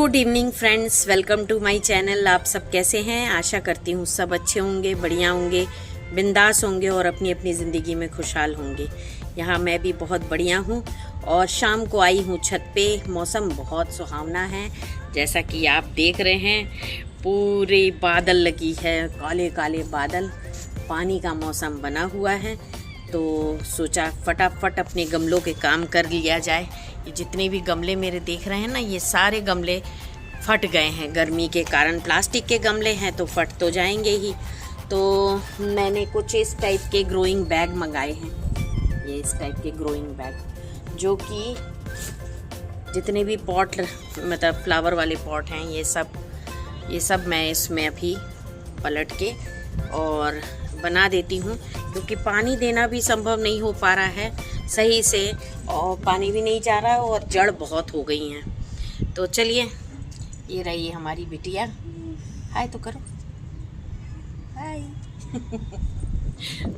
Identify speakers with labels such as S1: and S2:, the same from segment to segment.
S1: Good evening friends, welcome to my channel. आप सब कैसे हैं? आशा करती हूँ सब अच्छे होंगे, बढ़िया होंगे, बिंदास होंगे और अपनी अपनी ज़िंदगी में खुशहाल होंगे। यहाँ मैं भी बहुत बढ़िया हूँ और शाम को आई हूँ छत पे। मौसम बहुत सुहावना है, जैसा कि आप देख रहे हैं। पूरे बादल लगी है, काले काले बादल, पानी का मौसम बना हुआ है। तो सोचा फटाफट अपने गमलों के काम कर लिया जाए। ये जितने भी गमले मेरे देख रहे हैं ना, ये सारे गमले फट गए हैं गर्मी के कारण। प्लास्टिक के गमले हैं तो फट तो जाएंगे ही। तो मैंने कुछ इस टाइप के ग्रोइंग बैग मंगाए हैं। ये इस टाइप के ग्रोइंग बैग, जो कि जितने भी पॉट मतलब फ्लावर वाले पॉट हैं, ये सब मैं इसमें अभी पलट के और बना देती हूँ, क्योंकि पानी देना भी संभव नहीं हो पा रहा है सही से, और पानी भी नहीं जा रहा है और जड़ बहुत हो गई हैं। तो चलिए, ये रही हमारी बिटिया। हाय तो करो, हाय।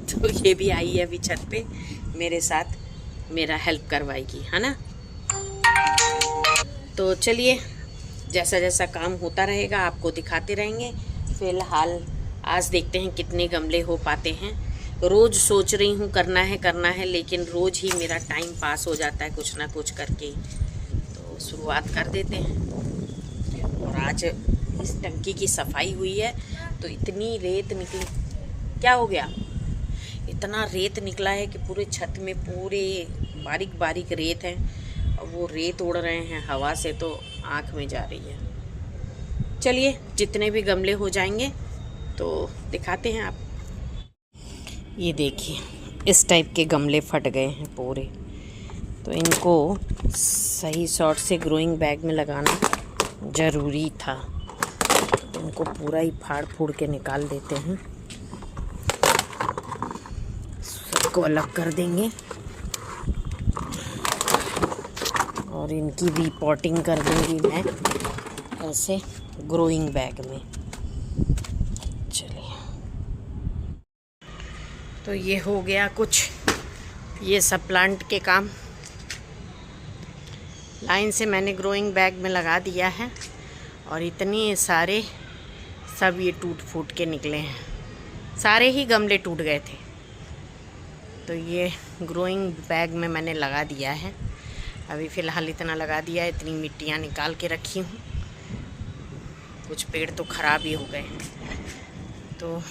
S1: तो ये भी आई है अभी छत पे मेरे साथ, मेरा हेल्प करवाएगी, है ना। तो चलिए, जैसा जैसा काम होता रहेगा आपको दिखाते रहेंगे। फिलहाल आज देखते हैं कितने गमले हो पाते हैं। रोज़ सोच रही हूँ करना है, लेकिन रोज़ ही मेरा टाइम पास हो जाता है कुछ ना कुछ करके। तो शुरुआत कर देते हैं। और आज इस टंकी की सफाई हुई है तो इतनी रेत निकली। क्या हो गया? इतना रेत निकला है कि पूरे छत में पूरे बारीक बारीक रेत है, और वो रेत उड़ रहे हैं हवा से, तो आँख में जा रही है। चलिए, जितने भी गमले हो जाएंगे तो दिखाते हैं आप। ये देखिए, इस टाइप के गमले फट गए हैं पूरे, तो इनको सही शॉट से ग्रोइंग बैग में लगाना ज़रूरी था। तो इनको पूरा ही फाड़ फूड़ के निकाल देते हैं, सबको अलग कर देंगे और इनकी रीपॉटिंग कर दूंगी मैं ऐसे ग्रोइंग बैग में। तो ये हो गया कुछ ये सब प्लांट के काम। लाइन से मैंने ग्रोइंग बैग में लगा दिया है, और इतने सारे सब ये टूट फूट के निकले हैं। सारे ही गमले टूट गए थे, तो ये ग्रोइंग बैग में मैंने लगा दिया है। अभी फ़िलहाल इतना लगा दिया है, इतनी मिट्टियाँ निकाल के रखी हूँ। कुछ पेड़ तो ख़राब ही हो गए हैं, तो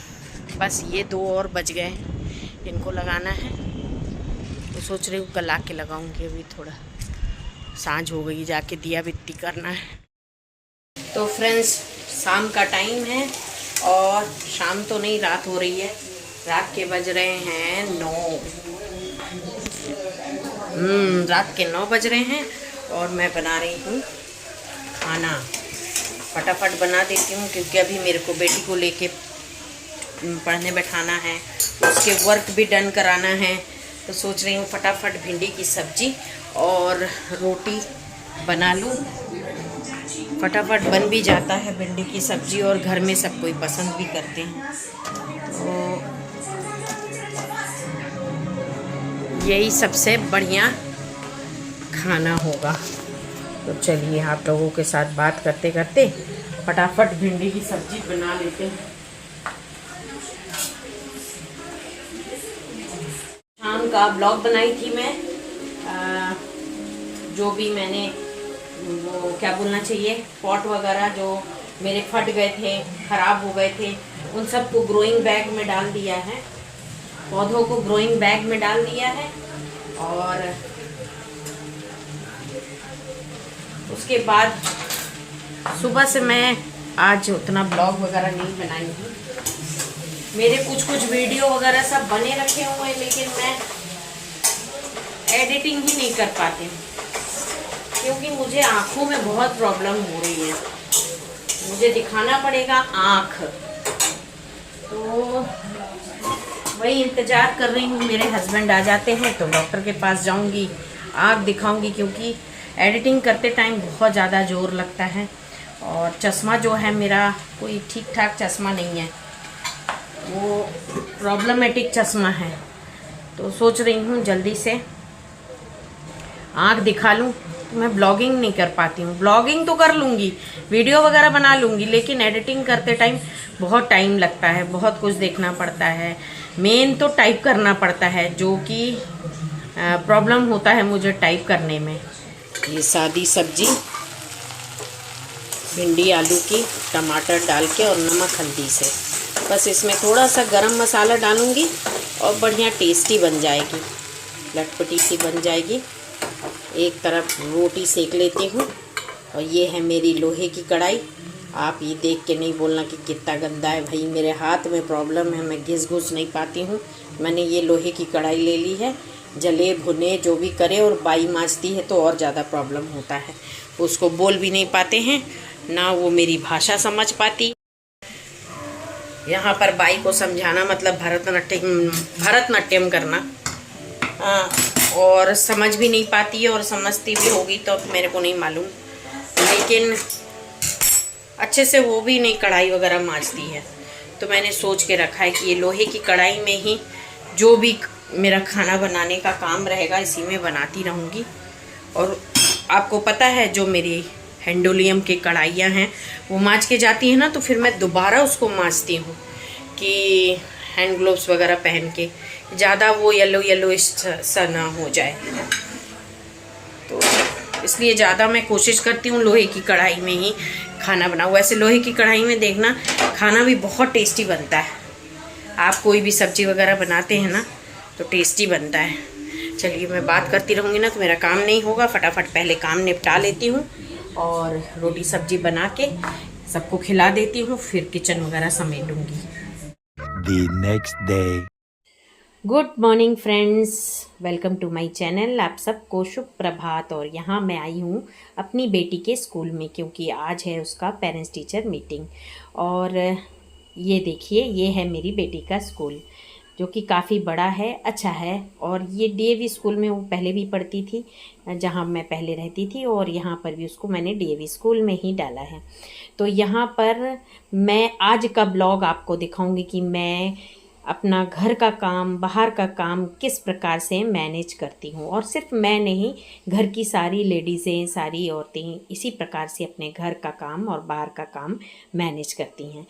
S1: बस ये 2 और बच गए हैं, इनको लगाना है। तो सोच रही हूँ कल आके लगाऊंगी। अभी थोड़ा सांझ हो गई, जाके दिया बित्ती करना है। तो फ्रेंड्स, शाम का टाइम है, और शाम तो नहीं, रात हो रही है। रात के बज रहे हैं 9। रात के 9 बज रहे हैं, और मैं बना रही हूँ खाना। फटाफट बना देती हूँ, क्योंकि अभी मेरे को बेटी को लेके पढ़ने बैठाना है, उसके वर्क भी डन कराना है। तो सोच रही हूँ फटाफट भिंडी की सब्जी और रोटी बना लूँ। फटाफट बन भी जाता है भिंडी की सब्जी, और घर में सब कोई पसंद भी करते हैं। तो यही सबसे बढ़िया खाना होगा। तो चलिए, आप लोगों के साथ बात करते करते फटाफट भिंडी की सब्जी बना लेते हैं। शाम का ब्लॉग बनाई थी मैं, जो भी मैंने वो क्या बोलना चाहिए, पॉट वगैरह जो मेरे फट गए थे, ख़राब हो गए थे, उन सबको ग्रोइंग बैग में डाल दिया है। पौधों को ग्रोइंग बैग में डाल दिया है, और उसके बाद सुबह से मैं आज उतना ब्लॉग वगैरह नहीं बनाई हूँ। मेरे कुछ वीडियो वगैरह सब बने रखे हुए हैं, लेकिन मैं एडिटिंग ही नहीं कर पाती हूँ, क्योंकि मुझे आँखों में बहुत प्रॉब्लम हो रही है। मुझे दिखाना पड़ेगा आँख, तो वही इंतज़ार कर रही हूँ। मेरे हस्बैंड आ जाते हैं तो डॉक्टर के पास जाऊँगी, आँख दिखाऊँगी, क्योंकि एडिटिंग करते टाइम बहुत ज़्यादा ज़ोर लगता है। और चश्मा जो है मेरा, कोई ठीक ठाक चश्मा नहीं है, वो प्रॉब्लमेटिक चश्मा है। तो सोच रही हूँ जल्दी से आँख दिखा लूँ, मैं ब्लॉगिंग नहीं कर पाती हूँ। ब्लॉगिंग तो कर लूँगी, वीडियो वगैरह बना लूँगी, लेकिन एडिटिंग करते टाइम बहुत टाइम लगता है, बहुत कुछ देखना पड़ता है। मेन तो टाइप करना पड़ता है, जो कि प्रॉब्लम होता है मुझे टाइप करने में। ये सादी सब्जी भिंडी आलू की टमाटर डाल के और नमक हल्दी से, बस इसमें थोड़ा सा गरम मसाला डालूँगी और बढ़िया टेस्टी बन जाएगी, लटपटी सी बन जाएगी। एक तरफ रोटी सेक लेती हूँ। और ये है मेरी लोहे की कढ़ाई। आप ये देख के नहीं बोलना कि कितना गंदा है, भाई मेरे हाथ में प्रॉब्लम है, मैं घिस घुस नहीं पाती हूँ। मैंने ये लोहे की कढ़ाई ले ली है, जले भुने जो भी करे, और बाई मांजती है तो और ज़्यादा प्रॉब्लम होता है, उसको बोल भी नहीं पाते हैं, ना वो मेरी भाषा समझ पाती। यहाँ पर बाई को समझाना मतलब भरतनाट्यम करना, और समझ भी नहीं पाती है, और समझती भी होगी तो मेरे को नहीं मालूम, लेकिन अच्छे से वो भी नहीं कढ़ाई वगैरह मांजती है। तो मैंने सोच के रखा है कि ये लोहे की कढ़ाई में ही जो भी मेरा खाना बनाने का काम रहेगा इसी में बनाती रहूँगी। और आपको पता है जो मेरी हैंडोलियम की कढ़ाइयाँ हैं वो मांज के जाती हैं ना, तो फिर मैं दोबारा उसको मांजती हूँ कि हैंड ग्लोव्स वगैरह पहन के, ज़्यादा वो येलो सा ना हो जाए। तो इसलिए ज़्यादा मैं कोशिश करती हूँ लोहे की कढ़ाई में ही खाना बनाऊँ। वैसे लोहे की कढ़ाई में देखना खाना भी बहुत टेस्टी बनता है। आप कोई भी सब्ज़ी वगैरह बनाते हैं ना तो टेस्टी बनता है। चलिए, मैं बात करती रहूँगी ना तो मेरा काम नहीं होगा। फटाफट पहले काम निपटा लेती हूँ और रोटी सब्जी बना के सबको खिला देती हूँ, फिर किचन वगैरह समेटूँगी।
S2: The next day.
S1: Good morning friends, welcome to my channel. आप सबको शुभ प्रभात। और यहाँ मैं आई हूँ अपनी बेटी के स्कूल में, क्योंकि आज है उसका पेरेंट्स टीचर मीटिंग। और ये देखिए, ये है मेरी बेटी का स्कूल, जो कि काफ़ी बड़ा है, अच्छा है। और ये डीएवी स्कूल में वो पहले भी पढ़ती थी, जहाँ मैं पहले रहती थी, और यहाँ पर भी उसको मैंने डीएवी स्कूल में ही डाला है। तो यहाँ पर मैं आज का ब्लॉग आपको दिखाऊंगी कि मैं अपना घर का काम, बाहर का काम किस प्रकार से मैनेज करती हूँ। और सिर्फ मैं नहीं, घर की सारी लेडीज़ें, सारी औरतें इसी प्रकार से अपने घर का काम और बाहर का काम मैनेज करती हैं।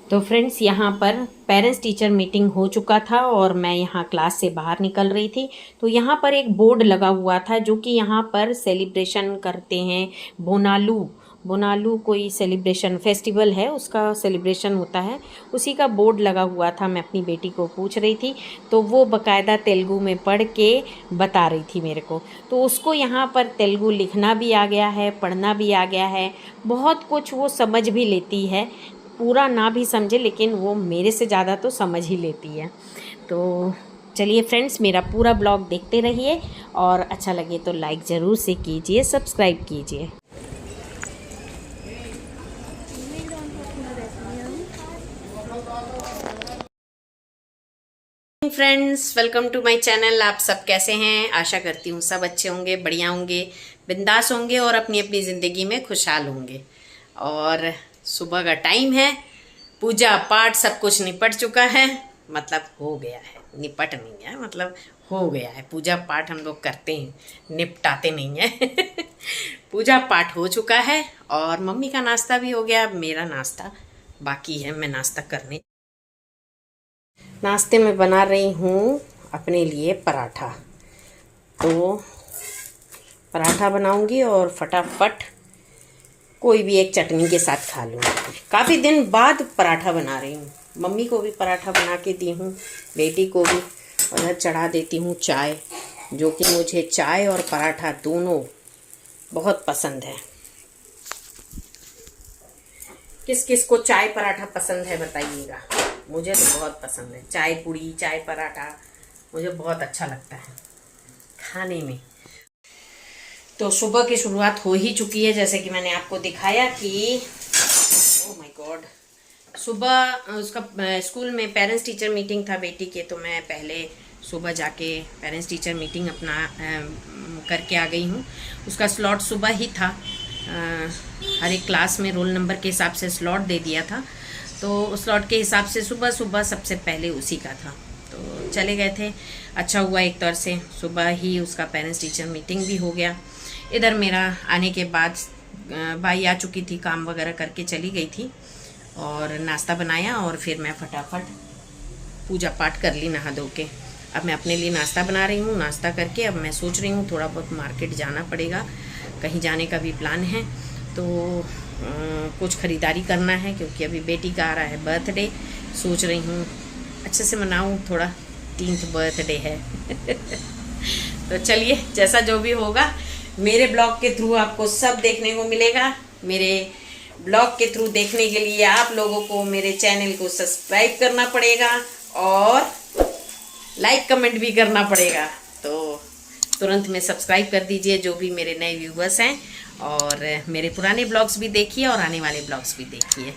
S1: तो फ्रेंड्स, यहाँ पर पेरेंट्स टीचर मीटिंग हो चुका था और मैं यहाँ क्लास से बाहर निकल रही थी। तो यहाँ पर एक बोर्ड लगा हुआ था, जो कि यहाँ पर सेलिब्रेशन करते हैं। बोनालू कोई सेलिब्रेशन फेस्टिवल है, उसका सेलिब्रेशन होता है, उसी का बोर्ड लगा हुआ था। मैं अपनी बेटी को पूछ रही थी तो वो बाकायदा तेलुगु में पढ़ के बता रही थी मेरे को। तो उसको यहाँ पर तेलुगु लिखना भी आ गया है, पढ़ना भी आ गया है, बहुत कुछ वो समझ भी लेती है। पूरा ना भी समझे, लेकिन वो मेरे से ज़्यादा तो समझ ही लेती है। तो चलिए फ्रेंड्स, मेरा पूरा ब्लॉग देखते रहिए, और अच्छा लगे तो लाइक ज़रूर से कीजिए, सब्सक्राइब कीजिए। Friends, welcome to my channel. आप सब कैसे हैं? आशा करती हूँ सब अच्छे होंगे, बढ़िया होंगे, बिंदास होंगे और अपनी अपनी ज़िंदगी में खुशहाल होंगे। और सुबह का टाइम है, पूजा पाठ सब कुछ निपट चुका है, मतलब हो गया है, निपट नहीं है, मतलब हो गया है। पूजा पाठ हम लोग करते हैं, निपटाते नहीं हैं। पूजा पाठ हो चुका है और मम्मी का नाश्ता भी हो गया। अब मेरा नाश्ता बाकी है, मैं नाश्ता करने। नाश्ते में बना रही हूँ अपने लिए पराठा। तो पराठा बनाऊंगी और फटाफट कोई भी एक चटनी के साथ खा लूँगी। काफ़ी दिन बाद पराठा बना रही हूँ। मम्मी को भी पराठा बना के दी हूँ, बेटी को भी। उधर चढ़ा देती हूँ चाय, जो कि मुझे चाय और पराठा दोनों बहुत पसंद है। किस किस को चाय पराठा पसंद है बताइएगा। मुझे तो बहुत पसंद है। चाय पूड़ी, चाय पराठा मुझे बहुत अच्छा लगता है खाने में। तो सुबह की शुरुआत हो ही चुकी है, जैसे कि मैंने आपको दिखाया कि ओह माय गॉड, सुबह उसका स्कूल में पेरेंट्स टीचर मीटिंग था बेटी के। तो मैं पहले सुबह जाके पेरेंट्स टीचर मीटिंग अपना करके आ गई हूँ। उसका स्लॉट सुबह ही था, हर एक क्लास में रोल नंबर के हिसाब से स्लॉट दे दिया था। तो उस स्लॉट के हिसाब से सुबह सुबह सबसे पहले उसी का था, तो चले गए थे। अच्छा हुआ एक तरह से सुबह ही उसका पेरेंट्स टीचर मीटिंग भी हो गया। इधर मेरा आने के बाद बाई आ चुकी थी, काम वगैरह करके चली गई थी और नाश्ता बनाया और फिर मैं फटाफट पूजा पाठ कर ली नहा धो के। अब मैं अपने लिए नाश्ता बना रही हूँ। नाश्ता करके अब मैं सोच रही हूँ थोड़ा बहुत मार्केट जाना पड़ेगा, कहीं जाने का भी प्लान है, तो कुछ ख़रीदारी करना है क्योंकि अभी बेटी का आ रहा है बर्थडे। सोच रही हूँ अच्छे से मनाऊँ, थोड़ा 3th बर्थडे है। तो चलिए, जैसा जो भी होगा मेरे ब्लॉग के थ्रू आपको सब देखने को मिलेगा। मेरे ब्लॉग के थ्रू देखने के लिए आप लोगों को मेरे चैनल को सब्सक्राइब करना पड़ेगा और लाइक कमेंट भी करना पड़ेगा। तो तुरंत में सब्सक्राइब कर दीजिए जो भी मेरे नए व्यूवर्स हैं, और मेरे पुराने ब्लॉग्स भी देखिए और आने वाले ब्लॉग्स भी देखिए।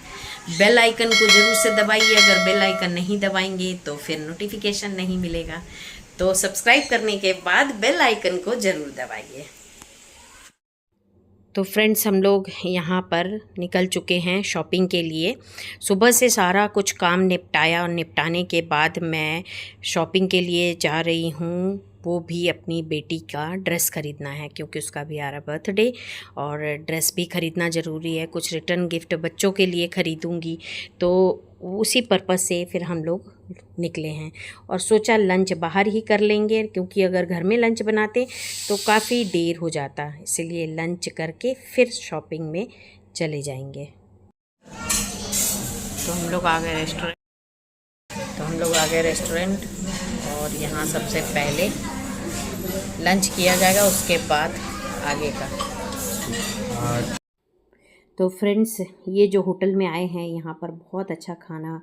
S1: बेल आइकन को ज़रूर से दबाइए, अगर बेल आइकन नहीं दबाएंगे तो फिर नोटिफिकेशन नहीं मिलेगा। तो सब्सक्राइब करने के बाद बेल आइकन को ज़रूर दबाइए। तो फ्रेंड्स, हम लोग यहाँ पर निकल चुके हैं शॉपिंग के लिए। सुबह से सारा कुछ काम निपटाया और निपटाने के बाद मैं शॉपिंग के लिए जा रही हूँ। वो भी अपनी बेटी का ड्रेस ख़रीदना है क्योंकि उसका भी आ रहा बर्थडे और ड्रेस भी ख़रीदना ज़रूरी है। कुछ रिटर्न गिफ्ट बच्चों के लिए ख़रीदूँगी, तो उसी पर्पज़ से फिर हम लोग निकले हैं और सोचा लंच बाहर ही कर लेंगे क्योंकि अगर घर में लंच बनाते तो काफ़ी देर हो जाता, इसलिए लंच करके फिर शॉपिंग में चले जाएंगे। तो हम लोग आ गए रेस्टोरेंट और यहाँ सबसे पहले लंच किया जाएगा, उसके बाद आगे का। तो फ्रेंड्स, ये जो होटल में आए हैं यहाँ पर बहुत अच्छा खाना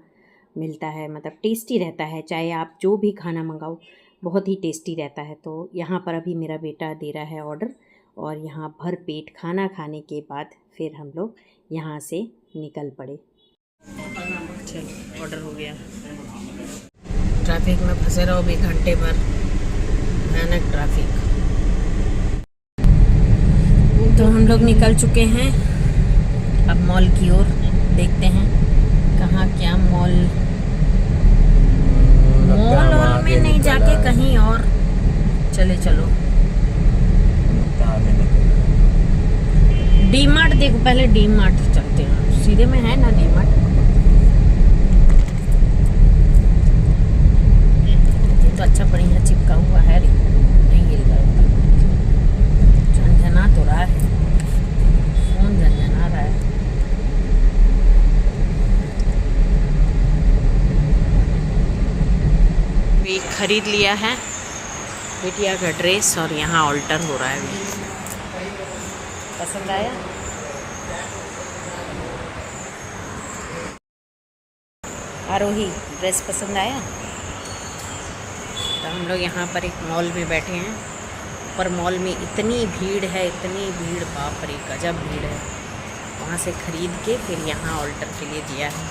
S1: मिलता है, मतलब टेस्टी रहता है। चाहे आप जो भी खाना मंगाओ बहुत ही टेस्टी रहता है। तो यहाँ पर अभी मेरा बेटा दे रहा है ऑर्डर और यहाँ भर पेट खाना खाने के बाद फिर हम लोग यहाँ से निकल पड़े। चलो, ऑर्डर हो गया। ट्रैफिक में फंसे रहो भी घंटे भर, भयानक ट्रैफिक। तो हम लोग निकल चुके हैं अब मॉल की ओर। देखते हैं कहाँ क्या मॉल में नहीं जाके कहीं और चलो। डी मार्ट देखो, पहले डी मार्ट चलते हैं, सीधे में है ना डी मार्ट। ये तो अच्छा बढ़िया चिपका हुआ है, नहीं हिल रहा है, झनझना तो रहा है, फोन झनझना रहा है। भी खरीद लिया है बिटिया का ड्रेस और यहाँ ऑल्टर हो रहा है। अभी पसंद आया? आरोही, ड्रेस पसंद आया? तो हम लोग यहाँ पर एक मॉल में बैठे हैं, पर मॉल में इतनी भीड़ है, इतनी भीड़, बाप रे गजब भीड़ है। वहाँ से ख़रीद के फिर यहाँ ऑल्टर के लिए दिया है,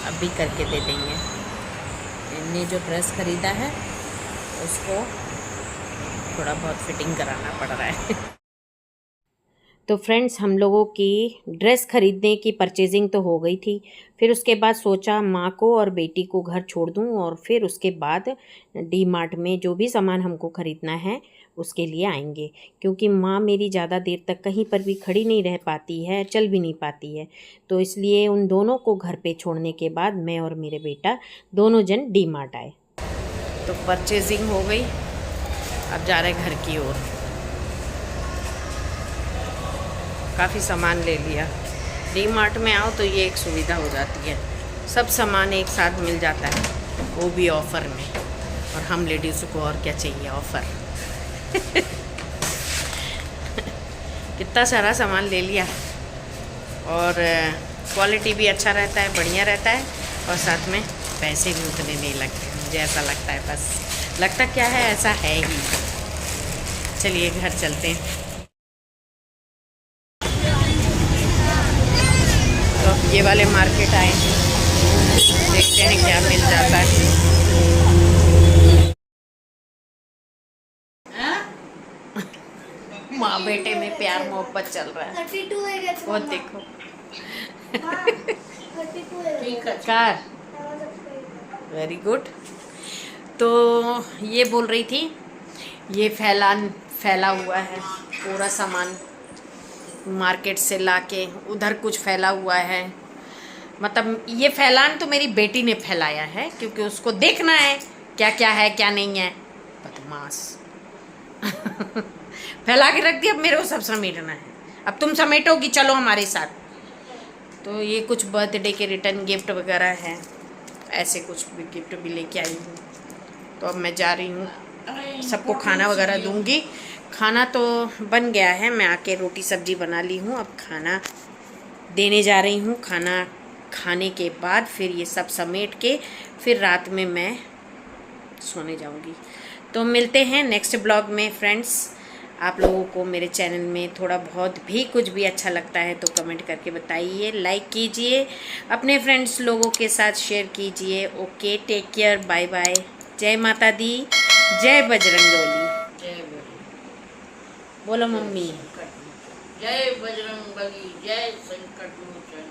S1: अब भी करके दे देंगे। इनने जो ड्रेस ख़रीदा है उसको थोड़ा बहुत फिटिंग कराना पड़ रहा है। तो फ्रेंड्स, हम लोगों की ड्रेस ख़रीदने की परचेजिंग तो हो गई थी। फिर उसके बाद सोचा माँ को और बेटी को घर छोड़ दूँ और फिर उसके बाद डी मार्ट में जो भी सामान हमको ख़रीदना है उसके लिए आएंगे, क्योंकि माँ मेरी ज़्यादा देर तक कहीं पर भी खड़ी नहीं रह पाती है, चल भी नहीं पाती है। तो इसलिए उन दोनों को घर पे छोड़ने के बाद मैं और मेरे बेटा दोनों जन डी मार्ट आए। तो परचेजिंग हो गई, अब जा रहे घर की ओर। काफ़ी सामान ले लिया। डी मार्ट में आओ तो ये एक सुविधा हो जाती है, सब सामान एक साथ मिल जाता है, वो भी ऑफ़र में। और हम लेडीज़ को और क्या चाहिए, ऑफ़र। कितना सारा सामान ले लिया और क्वालिटी भी अच्छा रहता है, बढ़िया रहता है, और साथ में पैसे भी उतने नहीं लगते, मुझे ऐसा लगता है। बस लगता क्या है, ऐसा है ही। चलिए घर चलते हैं। तो ये वाले मार्केट आए हैं, देखते हैं क्या मिल जाता है। माँ बेटे में प्यार मोहब्बत चल रहा है।
S3: 32 है,
S1: वो देखो
S3: कार।
S1: Very good. तो ये बोल रही थी, ये फैला हुआ है पूरा सामान, मार्केट से लाके उधर कुछ फैला हुआ है। मतलब ये फैलान तो मेरी बेटी ने फैलाया है, क्योंकि उसको देखना है क्या क्या है क्या नहीं है। बदमाश फैला के रख दिया, अब मेरे को सब समेटना है। अब तुम समेटोगी, चलो हमारे साथ। तो ये कुछ बर्थडे के रिटर्न गिफ्ट वगैरह है, ऐसे कुछ भी गिफ्ट भी लेके आई हूँ। तो अब मैं जा रही हूँ, सबको खाना वगैरह दूंगी। खाना तो बन गया है, मैं आके रोटी सब्जी बना ली हूँ, अब खाना देने जा रही हूँ। खाना खाने के बाद फिर ये सब समेट के फिर रात में मैं सोने जाऊँगी। तो मिलते हैं नेक्स्ट ब्लॉग में फ्रेंड्स। आप लोगों को मेरे चैनल में थोड़ा बहुत भी कुछ भी अच्छा लगता है तो कमेंट करके बताइए, लाइक कीजिए, अपने फ्रेंड्स लोगों के साथ शेयर कीजिए। Okay, take care, bye bye. जय माता दी, जय बजरंगबली। बोलो मम्मी।
S3: जय बजरंग बली, जय संकट मोचन।